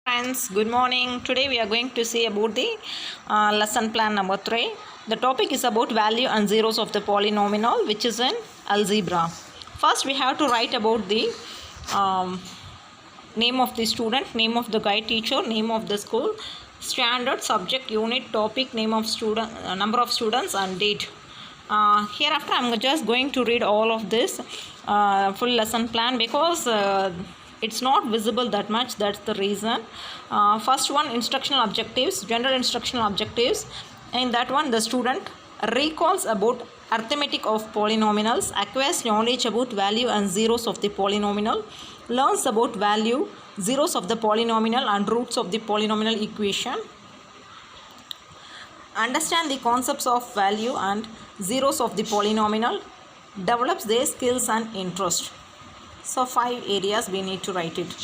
Friends, good morning. Today we are going to see about the lesson plan number 3. The topic is about value and zeros of the polynomial, which is in algebra. First we have to write about the um, name of the student, name of the guide teacher, name of the school, standard, subject, unit, topic, name of student, number of students and date. Hereafter I am just going to read all of this full lesson plan because it's not visible that much. That's the reason. First one, instructional objectives, general instructional objectives. In that one, the student recalls about arithmetic of polynomials, acquires knowledge about value and zeros of the polynomial, learns about value, zeros of the polynomial and roots of the polynomial equation, understand the concepts of value and zeros of the polynomial, develops their skills and interest. So 5 areas we need to write it.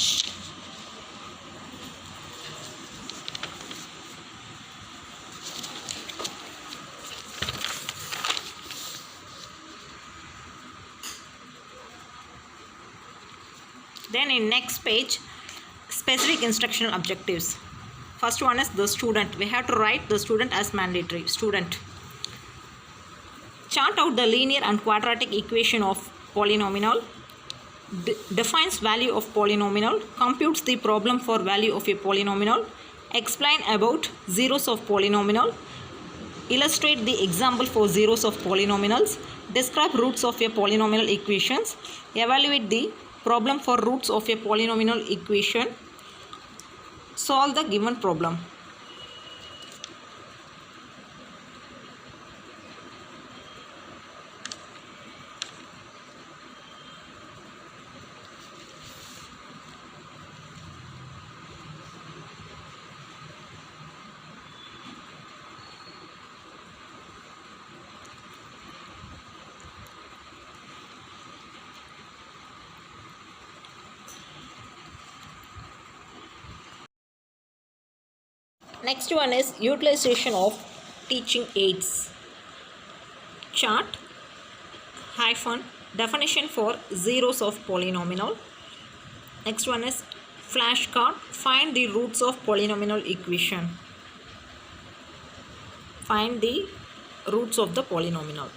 Then in next page, specific instructional objectives. First one is the student. We have to write the student as mandatory. Student. Chart out the linear and quadratic equation of polynomial. Defines value of polynomial. Computes the problem for value of a polynomial. Explain about zeros of polynomial. Illustrate the example for zeros of polynomials. Describe roots of a polynomial equations. Evaluate the problem for roots of a polynomial equation. Solve the given problem. Next one is utilization of teaching aids. Chart hyphen definition for zeros of polynomial. Next one is flashcard. Find the roots of polynomial equation. Find the roots of the polynomial.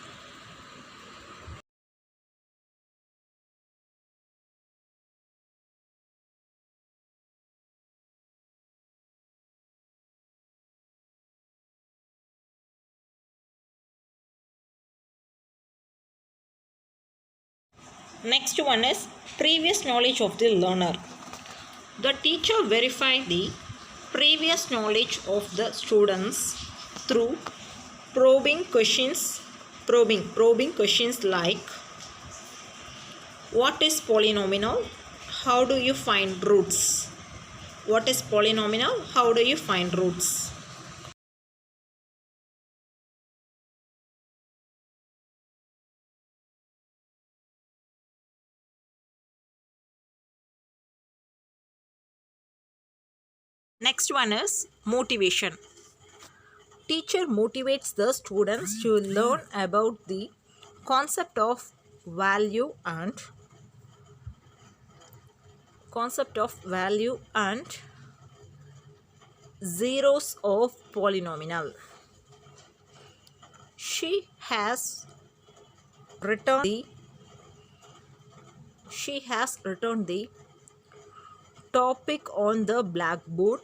Next one is previous knowledge of the learner. The teacher verify the previous knowledge of the students through probing questions like what is polynomial? How do you find roots? What is polynomial? How do you find roots? Next one is motivation. Teacher motivates the students to learn about the concept of value and zeros of polynomial. She has written the topic on the blackboard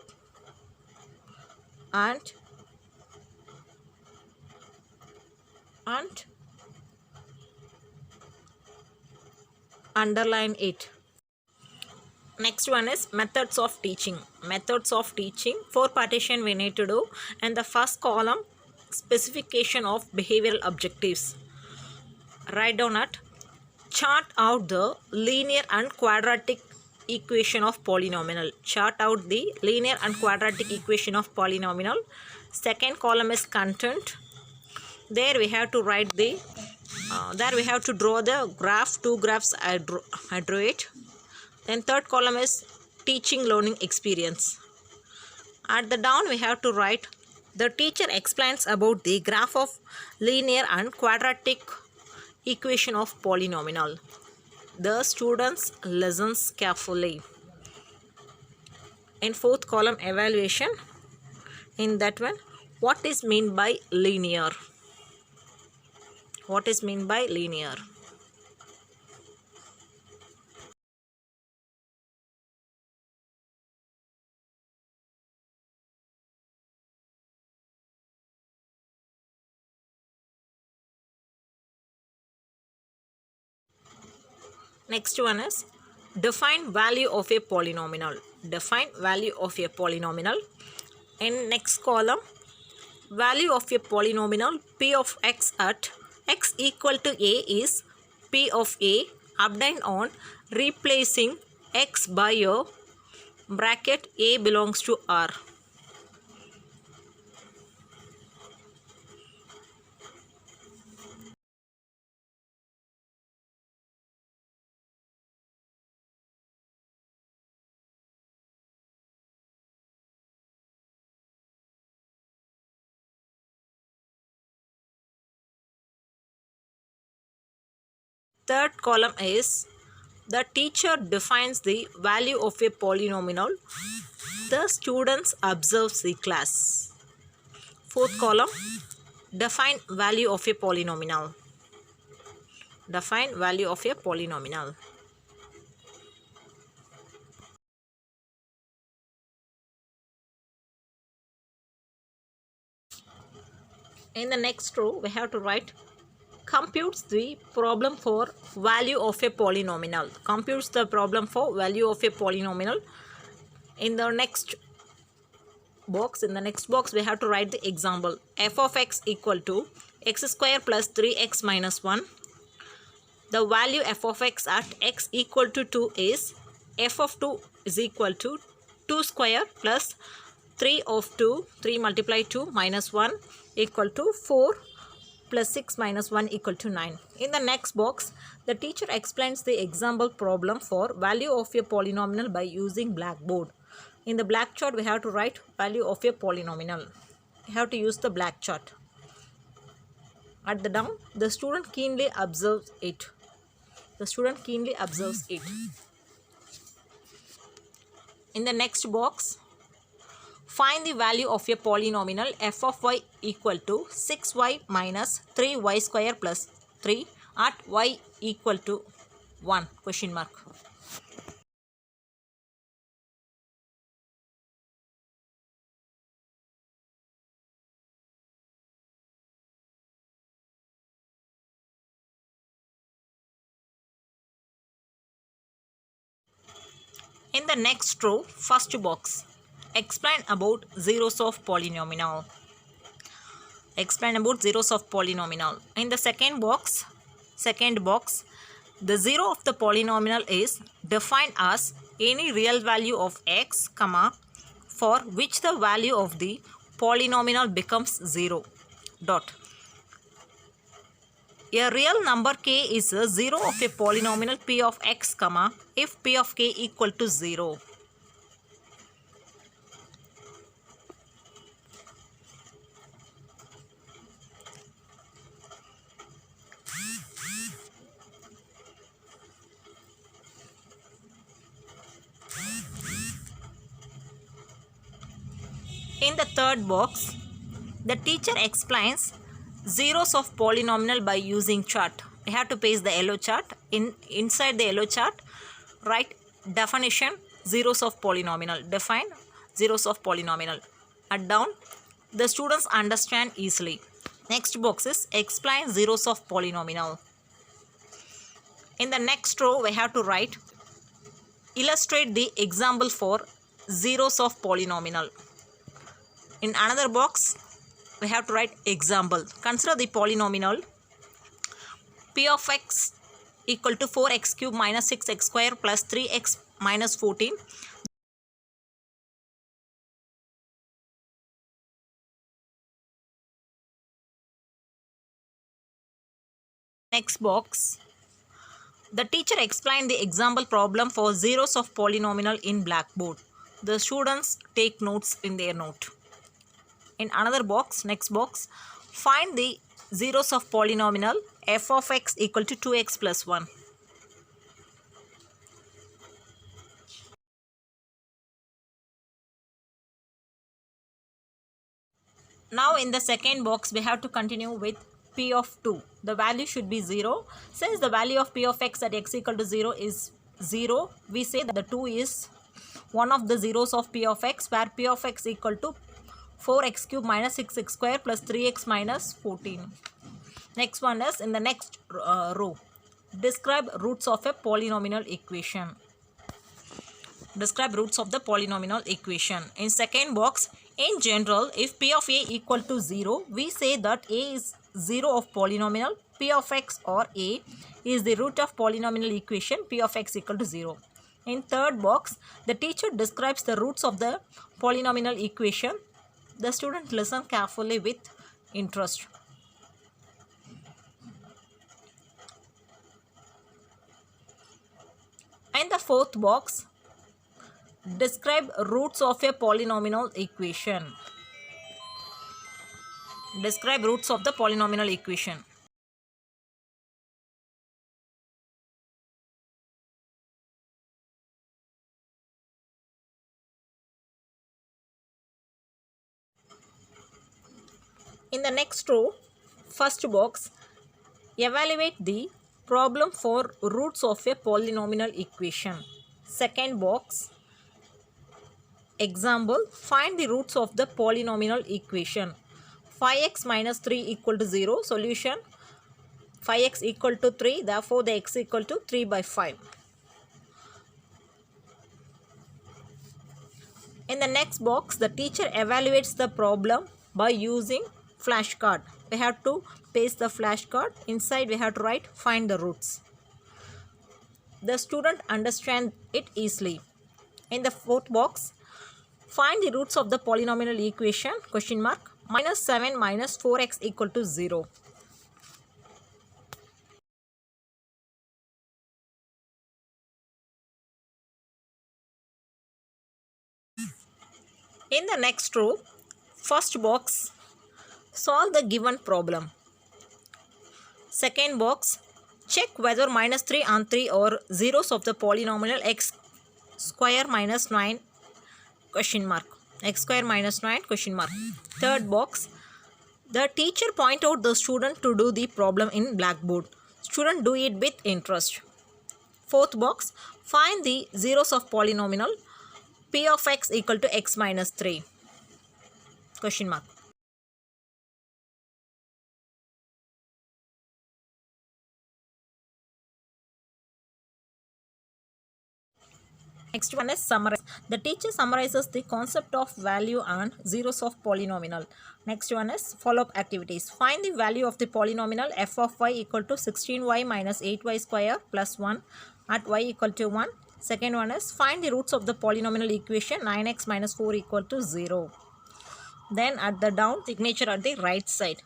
and underline it. Next one is methods of teaching. 4 partition we need to do. And the first column, specification of behavioral objectives. Write down at chart out the linear and quadratic equation of polynomial. Chart out the linear and quadratic equation of polynomial. Second column is content. There we have to write the there we have to draw the graph. 2 graphs I drew it. Then third column is teaching learning experience. At the down we have to write the teacher explains about the graph of linear and quadratic equation of polynomial. The students listens carefully. In fourth column, evaluation. In that one, what is mean by linear? What is mean by linear? Next one is define value of a polynomial. Define value of a polynomial. In next column, value of a polynomial p of x at x equal to a is p of a obtained on replacing x by a bracket a belongs to R. Third column is the teacher defines the value of a polynomial. The students observes the class. Fourth column, define value of a polynomial. Define value of a polynomial. In the next row, we have to write computes the problem for value of a polynomial. Computes the problem for value of a polynomial. In the next box, we have to write the example. F of x equal to x square plus 3x minus 1. The value f of x at x equal to 2 is f of 2 is equal to 2 square plus 3 of 2, 3 multiply 2 minus 1 equal to 4 plus 6 minus 1 equal to 9. In the next box, the teacher explains the example problem for value of a polynomial by using blackboard. In the black chart, we have to write value of a polynomial. We have to use the black chart. At the down, the student keenly observes it. The student keenly observes it. In the next box, find the value of a polynomial f of y equal to 6y minus 3y square plus 3 at y equal to 1 question mark. In the next row, first box, explain about zeros of polynomial. Explain about zeros of polynomial. In the second box, the zero of the polynomial is defined as any real value of x, comma, for which the value of the polynomial becomes 0. Dot. A real number k is a zero of a polynomial p of x, comma, if p of k equal to 0. In the third box, the teacher explains zeros of polynomial by using chart. We have to paste the yellow chart. Inside the yellow chart, write definition zeros of polynomial. Define zeros of polynomial. At down, the students understand easily. Next box is explain zeros of polynomial. In the next row, we have to write illustrate the example for zeros of polynomial. In another box, we have to write example. Consider the polynomial p of x equal to 4x cube minus 6x square plus 3x minus 14. Next box, the teacher explained the example problem for zeros of polynomial in blackboard. The students take notes in their note. In another box, next box, find the zeros of polynomial f of x equal to 2x plus 1. Now in the second box we have to continue with p of 2. The value should be 0. Since the value of p of x at x equal to 0 is 0, we say that the 2 is one of the zeros of p of x, where p of x equal to 4x cube minus 6x square plus 3x minus 14. Next one is in the next row. Describe roots of a polynomial equation. Describe roots of the polynomial equation. In second box, in general, if p of a equal to 0, we say that a is 0 of polynomial p of x, or a is the root of polynomial equation p of x equal to 0. In third box, the teacher describes the roots of the polynomial equation. The student listen carefully with interest. In the fourth box, describe roots of a polynomial equation. Describe roots of the polynomial equation. In the next row, first box, evaluate the problem for roots of a polynomial equation. Second box, example, find the roots of the polynomial equation. 5x minus 3 equal to 0. Solution, 5x equal to 3. Therefore, the x equal to 3 by 5. In the next box, the teacher evaluates the problem by using flashcard. We have to paste the flashcard. Inside we have to write find the roots. The student understands it easily. In the fourth box, find the roots of the polynomial equation, question mark, minus 7 minus 4x equal to 0. In the next row, first box, solve the given problem. Second box, check whether minus 3 and 3 are zeros of the polynomial x square minus 9 question mark. X square minus 9 question mark. Third box, the teacher point out the student to do the problem in blackboard. Student do it with interest. Fourth box, find the zeros of polynomial p of x equal to x minus 3 question mark. Next one is summarize. The teacher summarizes the concept of value and zeros of polynomial. Next one is follow-up activities. Find the value of the polynomial f of y equal to 16y minus 8y square plus 1 at y equal to 1. Second one is find the roots of the polynomial equation 9x minus 4 equal to 0. Then at the down signature at the right side.